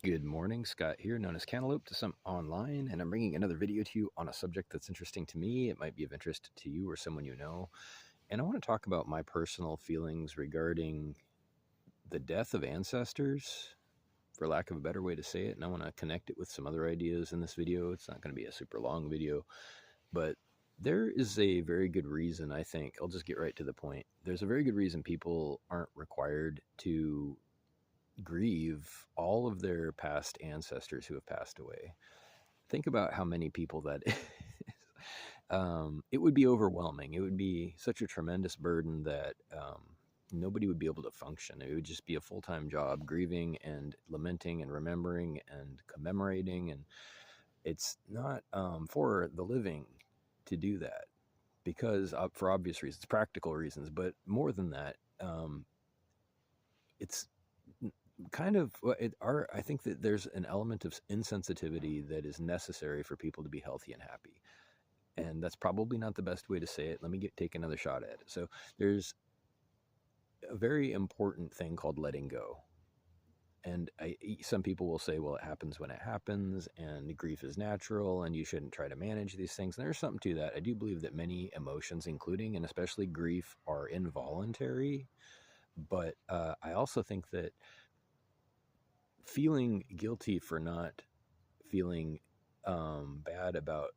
Good morning, Scott here, known as Cantaloupe to some online, and I'm bringing another video to you on a subject that's interesting to me. It might be of interest to you or someone you know. And I want to talk about my personal feelings regarding the death of ancestors, for lack of a better way to say it. And I want to connect it with some other ideas in this video. It's not going to be a super long video, but there is a very good reason, I think. I'll just get right to the point. There's a very good reason people aren't required to grieve all of their past ancestors who have passed away. Think about how many people that is. It would be overwhelming. It would be such a tremendous burden that nobody would be able to function. It would just be a full-time job, grieving and lamenting and remembering and commemorating. And it's not for the living to do that because for obvious reasons, practical reasons, but more than that, it's kind of I think that there's an element of insensitivity that is necessary for people to be healthy and happy, and that's probably not the best way to say it. Let me take another shot at it. So there's a very important thing called letting go, and some people will say, well, it happens when it happens, and grief is natural, and you shouldn't try to manage these things. And there's something to that. I do believe that many emotions, including and especially grief, are involuntary, but I also think that feeling guilty for not feeling bad about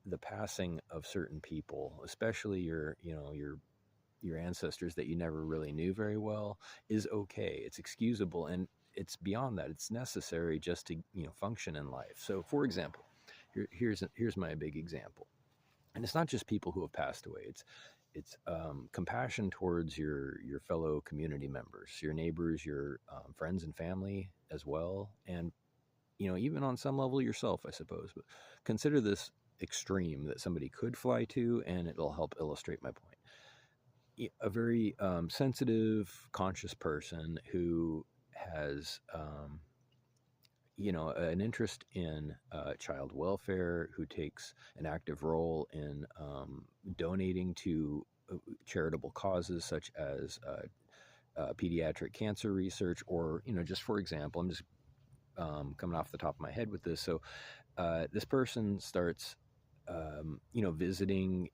the passing of certain people, especially your ancestors that you never really knew very well, is okay. It's excusable, and it's beyond that. It's necessary just to function in life. So, for example, here's my big example, and it's not just people who have passed away. It's compassion towards your fellow community members, your neighbors, your friends and family as well, and even on some level yourself, I suppose. But consider this extreme that somebody could fly to, and it'll help illustrate my point. A very sensitive, conscious person who has, an interest in child welfare, who takes an active role in donating to charitable causes such as pediatric cancer research, or just for example, I'm just coming off the top of my head with this. So this person starts, visiting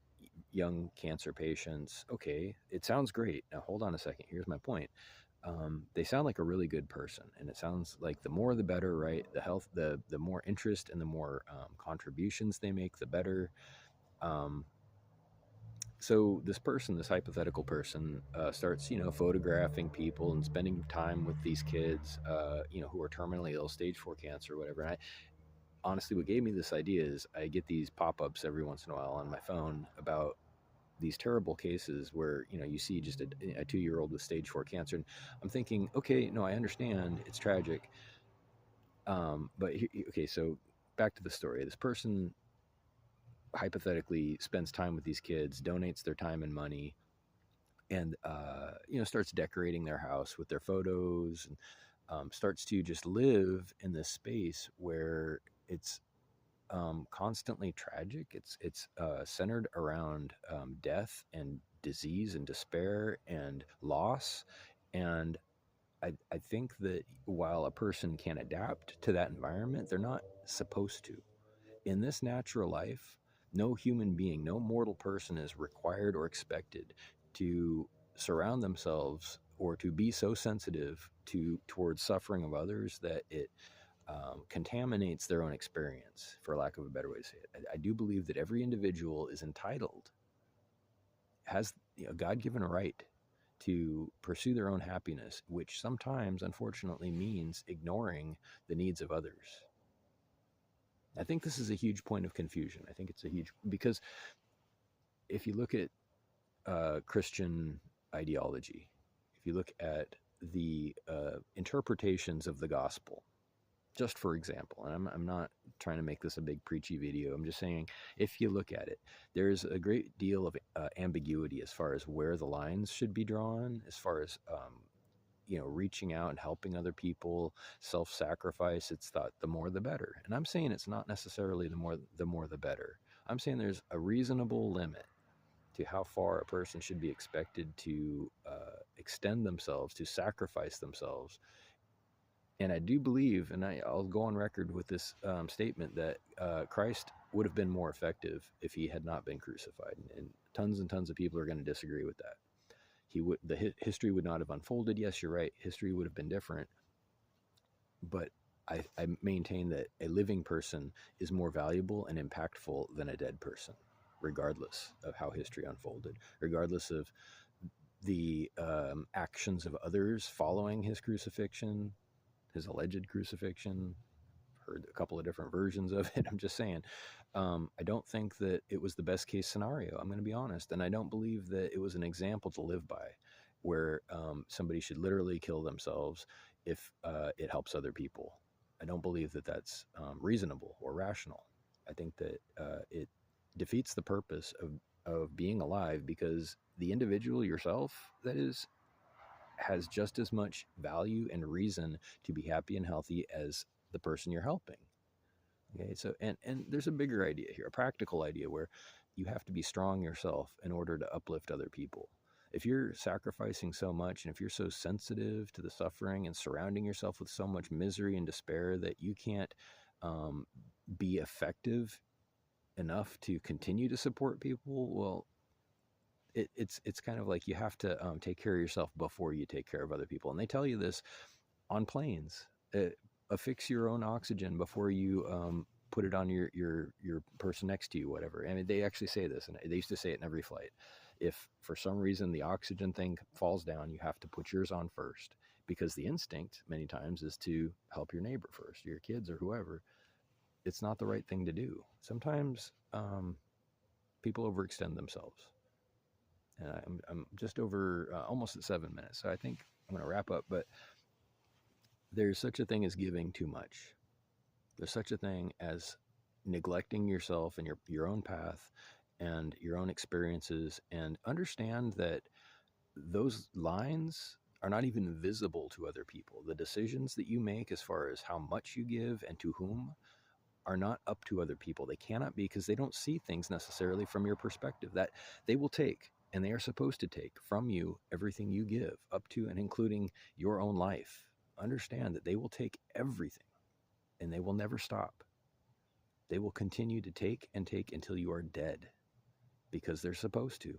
young cancer patients. Okay, it sounds great. Now hold on a second. Here's my point. They sound like a really good person, and it sounds like the more the better, right? The more interest and the more contributions they make, the better. Um, so this hypothetical person, starts, photographing people and spending time with these kids, who are terminally ill, stage 4 cancer, or whatever. And honestly, what gave me this idea is I get these pop-ups every once in a while on my phone about these terrible cases where you see just a 2-year-old with stage 4 cancer, and I'm thinking, okay, no, I understand it's tragic, but okay, so back to the story. This person hypothetically spends time with these kids, donates their time and money, and starts decorating their house with their photos, and starts to just live in this space where it's constantly tragic. It's centered around death and disease and despair and loss. And I think that while a person can adapt to that environment, they're not supposed to. In this natural life, no human being, no mortal person is required or expected to surround themselves or to be so sensitive towards suffering of others that it contaminates their own experience, for lack of a better way to say it. I do believe that every individual is entitled, has a God-given right to pursue their own happiness, which sometimes, unfortunately, means ignoring the needs of others. I think this is a huge point of confusion. I think it's a huge, because if you look at Christian ideology, if you look at the interpretations of the gospel, just for example, and I'm not trying to make this a big preachy video. I'm just saying, if you look at it, there's a great deal of ambiguity as far as where the lines should be drawn, as far as reaching out and helping other people, self-sacrifice. It's thought the more the better, and I'm saying it's not necessarily the more the better. I'm saying there's a reasonable limit to how far a person should be expected to extend themselves, to sacrifice themselves And I do believe, and I'll go on record with this statement, that Christ would have been more effective if he had not been crucified. And tons of people are going to disagree with that. History would not have unfolded. Yes, you're right. History would have been different, but I maintain that a living person is more valuable and impactful than a dead person, regardless of how history unfolded, regardless of the actions of others following his crucifixion, his alleged crucifixion. Heard a couple of different versions of it. I'm just saying, I don't think that it was the best case scenario. I'm going to be honest, and I don't believe that it was an example to live by, where somebody should literally kill themselves if it helps other people. I don't believe that that's reasonable or rational. I think that it defeats the purpose of being alive, because the individual yourself, that is, has just as much value and reason to be happy and healthy as the person you're helping. Okay, so and there's a bigger idea here, a practical idea, where you have to be strong yourself in order to uplift other people. If you're sacrificing so much, and if you're so sensitive to the suffering and surrounding yourself with so much misery and despair that you can't be effective enough to continue to support people, well, it's kind of like you have to take care of yourself before you take care of other people. And they tell you this on planes. Affix your own oxygen before you put it on your person next to you, whatever. I mean, they actually say this, and they used to say it in every flight. If for some reason the oxygen thing falls down, you have to put yours on first, because the instinct many times is to help your neighbor first, your kids or whoever. It's not the right thing to do. Sometimes people overextend themselves. And I'm just over almost at 7 minutes, so I think I'm going to wrap up. But there's such a thing as giving too much. There's such a thing as neglecting yourself and your own path and your own experiences, and understand that those lines are not even visible to other people. The decisions that you make as far as how much you give and to whom are not up to other people. They cannot be, because they don't see things necessarily from your perspective. That they will take, and they are supposed to take from you, everything you give, up to and including your own life. Understand that they will take everything, and they will never stop. They will continue to take and take until you are dead, because they're supposed to.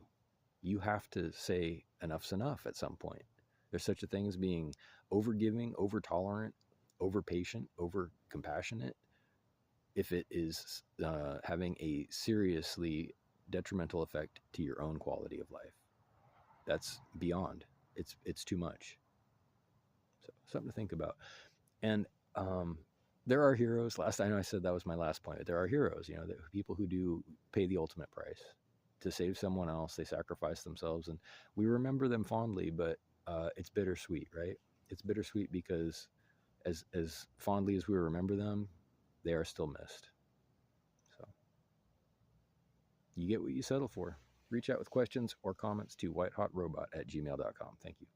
You have to say enough's enough at some point. There's such a thing as being overgiving, over tolerant, over patient, over compassionate, if it is having a seriously detrimental effect to your own quality of life. That's beyond. It's too much. So something to think about. And there are heroes. I know I said that was my last point. But there are heroes. The people who do pay the ultimate price to save someone else. They sacrifice themselves, and we remember them fondly. But it's bittersweet, right? It's bittersweet because as fondly as we remember them, they are still missed. So you get what you settle for. Reach out with questions or comments to whitehotrobot@gmail.com. Thank you.